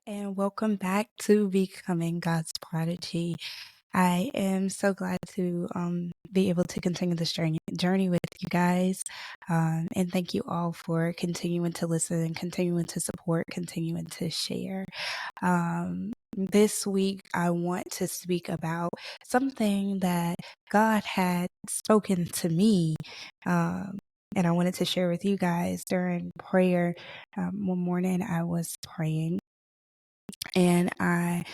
and welcome back to Becoming God's Prodigy. I am so glad to be able to continue this journey with you guys. And thank you all for continuing to listen, continuing to support, continuing to share. This week, I want to speak about something that God had spoken to me. And I wanted to share with you guys during prayer. One morning, I was praying. And I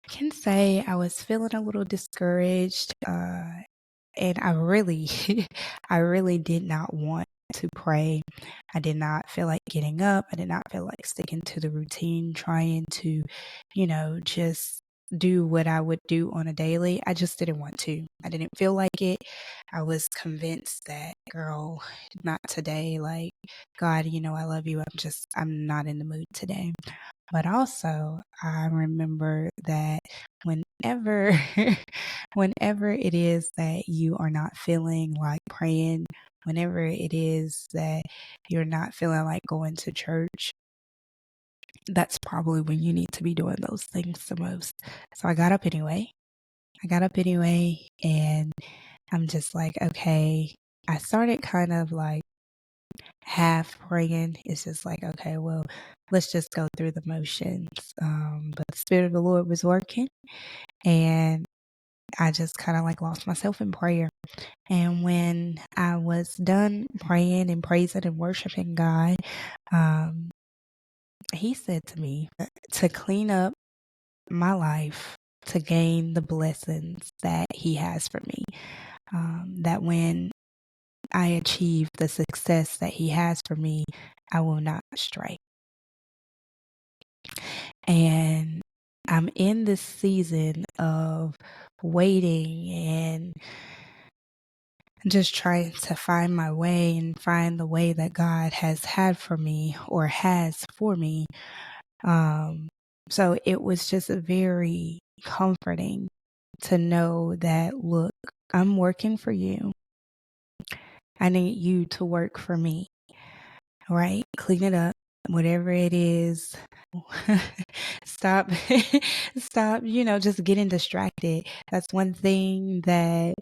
can say I was feeling a little discouraged, and I really, I really did not want to pray. I did not feel like getting up. I did not feel like sticking to the routine, trying to, just do what I would do on a daily. I just didn't want to. I didn't feel like it. I was convinced that, girl, not today. Like, God, I love you. I'm not in the mood today. But also, I remember that whenever whenever it is that you are not feeling like praying, whenever it is that you're not feeling like going to church, that's probably when you need to be doing those things the most. So I got up anyway. And I'm just like, okay. I started kind of like half praying. It's just like, okay, well, let's just go through the motions. But the Spirit of the Lord was working, and I just kind of like lost myself in prayer. And when I was done praying and praising and worshiping God, He said to me to clean up my life to gain the blessings that He has for me. That when I achieve the success that He has for me, I will not stray. And I'm in this season of waiting and just trying to find my way and find the way that God has had for me or has for me. So it was just very comforting to know that, look, I'm working for you. I need you to work for me, right? Clean it up, whatever it is. Stop, stop, just getting distracted. That's one thing that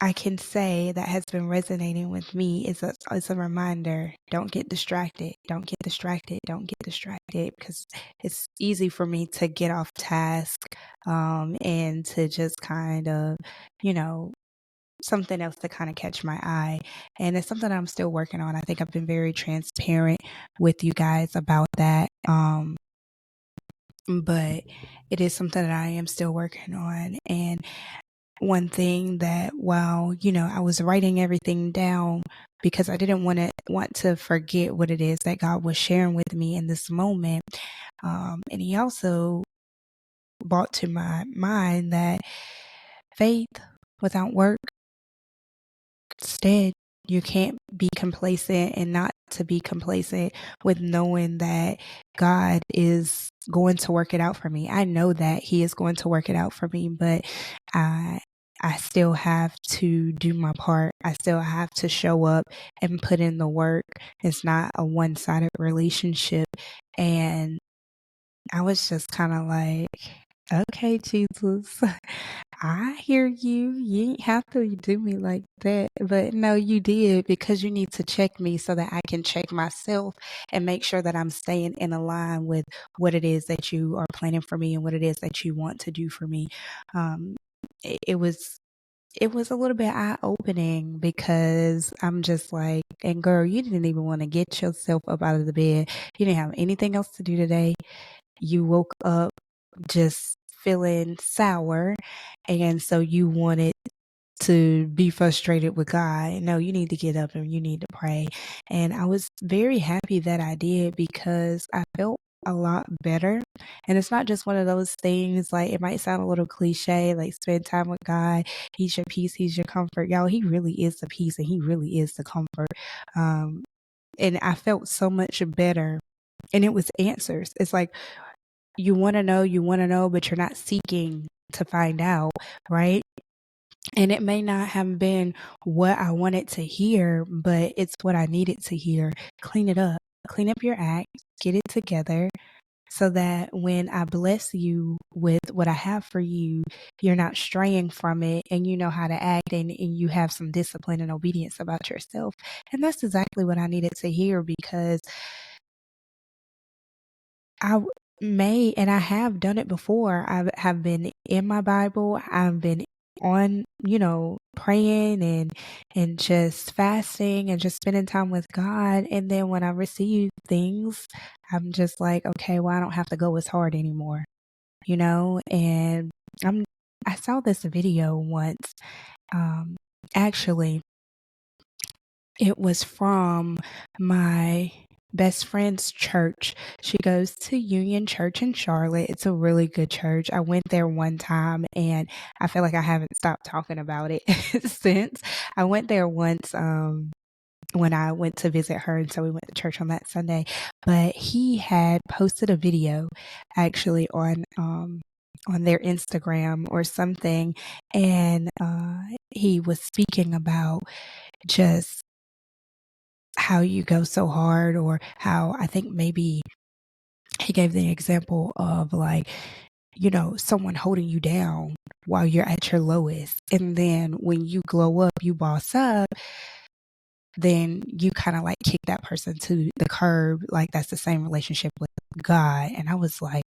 I can say that has been resonating with me is a reminder. Don't get distracted. Don't get distracted. Don't get distracted, because it's easy for me to get off task, and to just kind of, something else to kind of catch my eye. And it's something I'm still working on. I think I've been very transparent with you guys about that. But it is something that I am still working on. And one thing that while, I was writing everything down because I didn't want to forget what it is that God was sharing with me in this moment. And He also brought to my mind that faith without work is dead. You can't be complacent, and not to be complacent with knowing that God is going to work it out for me. I know that He is going to work it out for me, but I still have to do my part. I still have to show up and put in the work. It's not a one-sided relationship. And I was just kind of like, okay, Jesus, I hear you. You ain't have to do me like that. But no, you did, because you need to check me so that I can check myself and make sure that I'm staying in line with what it is that you are planning for me and what it is that you want to do for me. It was a little bit eye-opening, because I'm just like, and girl, you didn't even want to get yourself up out of the bed. You didn't have anything else to do today. You woke up just feeling sour, and so you wanted to be frustrated with God. No, you need to get up and you need to pray. And I was very happy that I did, because I felt a lot better. And it's not just one of those things, like, it might sound a little cliche, like spend time with God. He's your peace. He's your comfort. Y'all, He really is the peace, and He really is the comfort. And I felt so much better. And it was answers. It's like, you want to know, but you're not seeking to find out, right? And it may not have been what I wanted to hear, but it's what I needed to hear. Clean it up. Clean up your act. Get it together. so that when I bless you with what I have for you, you're not straying from it and you know how to act, and you have some discipline and obedience about yourself. And that's exactly what I needed to hear, because I may, and I have done it before. I have been in my Bible. I've been on, praying and just fasting and just spending time with God. And then when I receive things, I'm just like, okay, well, I don't have to go as hard anymore, And I'm I saw this video once. Actually, it was from my best friend's church. She goes to Union Church in Charlotte. It's a really good church. I went there one time and I feel like I haven't stopped talking about it since. I went there once when I went to visit her, and so we went to church on that Sunday. But he had posted a video actually on their Instagram or something, and he was speaking about just how you go so hard, or how, I think maybe he gave the example of, like, someone holding you down while you're at your lowest. And then when you glow up, you boss up, then you kind of like kick that person to the curb. Like, that's the same relationship with God. And I was like,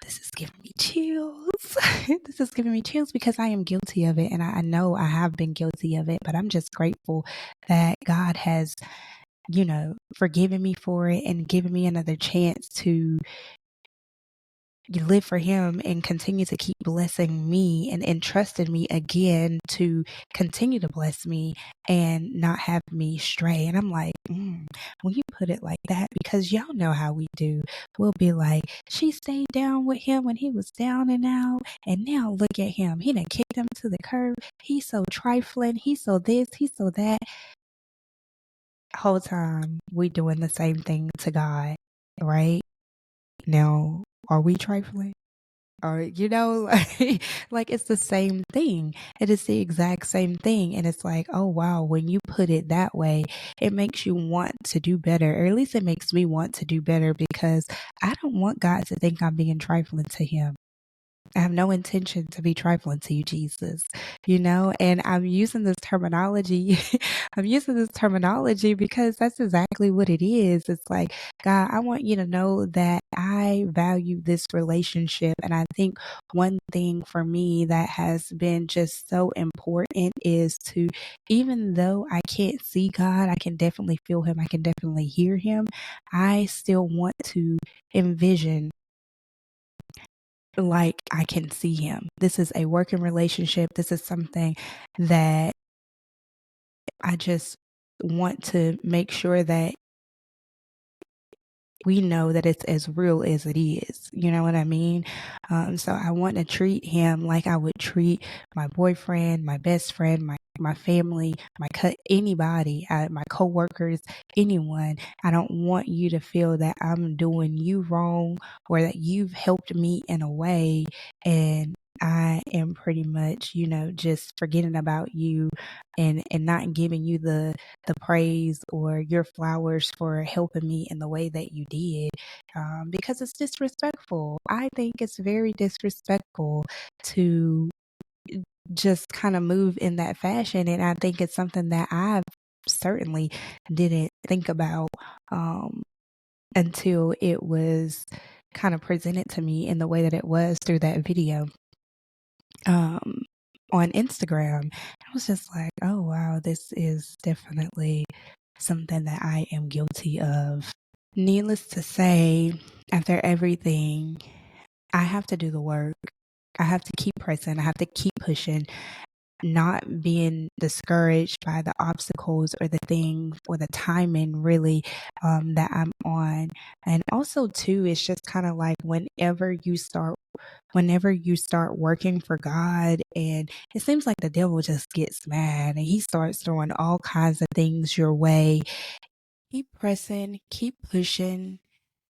this is giving me chills. This is giving me chills, because I am guilty of it. And I know I have been guilty of it, but I'm just grateful that God has, forgiven me for it and given me another chance to live for him and continue to keep blessing me, and entrusted me again to continue to bless me and not have me stray. And I'm like, when you put it like that, because y'all know how we do, we'll be like, she stayed down with him when he was down and out, and now look at him, he done kicked him to the curb, he's so trifling, he's so this, he's so that. Whole time we doing the same thing to God, right? Now, are we trifling? Or, like it's the same thing. It is the exact same thing. And it's like, oh, wow, when you put it that way, it makes you want to do better. Or at least it makes me want to do better, because I don't want God to think I'm being trifling to him. I have no intention to be trifling to you, Jesus, and I'm using this terminology. I'm using this terminology because that's exactly what it is. It's like, God, I want you to know that I value this relationship. And I think one thing for me that has been just so important is to, even though I can't see God, I can definitely feel him, I can definitely hear him, I still want to envision like I can see him. This is a working relationship. This is something that I just want to make sure that we know that it's as real as it is. You know what I mean? So I want to treat him like I would treat my boyfriend, my best friend, my family, anybody, my coworkers, anyone. I don't want you to feel that I'm doing you wrong, or that you've helped me in a way and I am pretty much, just forgetting about you, and not giving you the praise or your flowers for helping me in the way that you did, because it's disrespectful. I think it's very disrespectful to just kind of move in that fashion. And I think it's something that I certainly didn't think about until it was kind of presented to me in the way that it was through that video on Instagram. I was just like, oh, wow, this is definitely something that I am guilty of. Needless to say, after everything, I have to do the work. I have to keep pressing. I have to keep pushing, not being discouraged by the obstacles or the things or the timing, really, that I'm on. And also, too, it's just kind of like whenever you start working for God, and it seems like the devil just gets mad and he starts throwing all kinds of things your way. Keep pressing, keep pushing.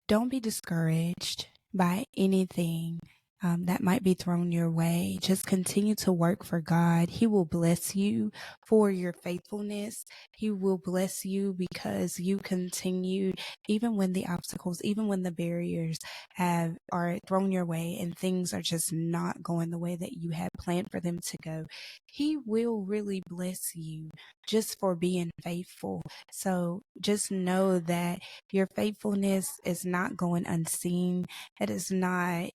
Don't be discouraged by anything. that might be thrown your way. Just continue to work for God. He will bless you for your faithfulness. He will bless you because you continue, even when the obstacles, even when the barriers are thrown your way and things are just not going the way that you had planned for them to go. He will really bless you just for being faithful. So just know that your faithfulness is not going unseen. It is not,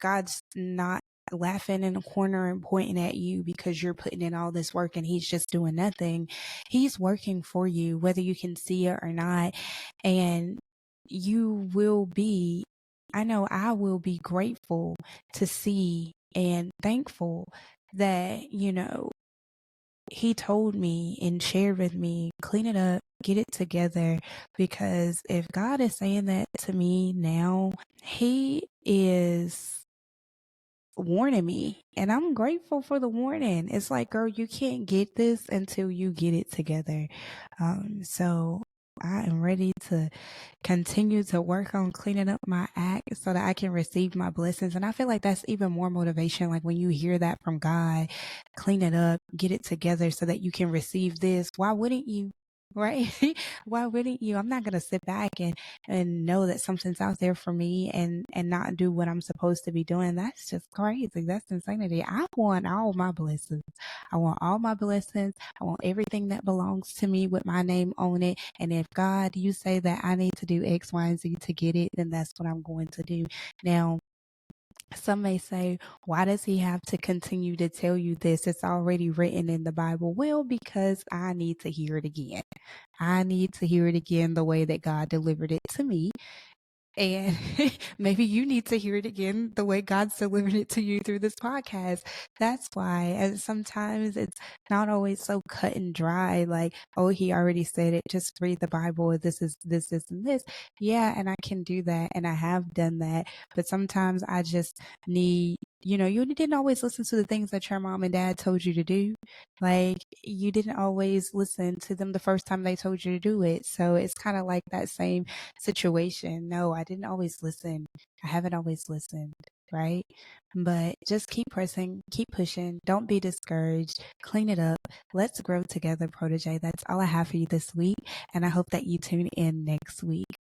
God's not laughing in a corner and pointing at you because you're putting in all this work and he's just doing nothing. He's working for you, whether you can see it or not. And you will be, I know I will be grateful to see and thankful that, he told me and shared with me, clean it up, get it together. Because if God is saying that to me now, he is warning me, and I'm grateful for the warning. It's like, girl, you can't get this until you get it together. So I am ready to continue to work on cleaning up my act so that I can receive my blessings. And I feel like that's even more motivation. Like when you hear that from God, clean it up, get it together so that you can receive this. Why wouldn't you? Right? Why wouldn't you? I'm not going to sit back and know that something's out there for me and not do what I'm supposed to be doing. That's just crazy. That's insanity. I want all my blessings. I want all my blessings. I want everything that belongs to me with my name on it. And if God, you say that I need to do X, Y, and Z to get it, then that's what I'm going to do. Now, some may say, why does he have to continue to tell you this? It's already written in the Bible. Well, because I need to hear it again. I need to hear it again the way that God delivered it to me. And maybe you need to hear it again the way God's delivering it to you through this podcast. That's why. And sometimes it's not always so cut and dry, like, oh, he already said it. Just read the Bible. This is this, and this. Yeah, and I can do that. And I have done that. But sometimes I just need, you didn't always listen to the things that your mom and dad told you to do. Like, you didn't always listen to them the first time they told you to do it. So it's kind of like that same situation. No, I didn't always listen. I haven't always listened, right? But just keep pressing, keep pushing. Don't be discouraged. Clean it up. Let's grow together, protege. That's all I have for you this week. And I hope that you tune in next week.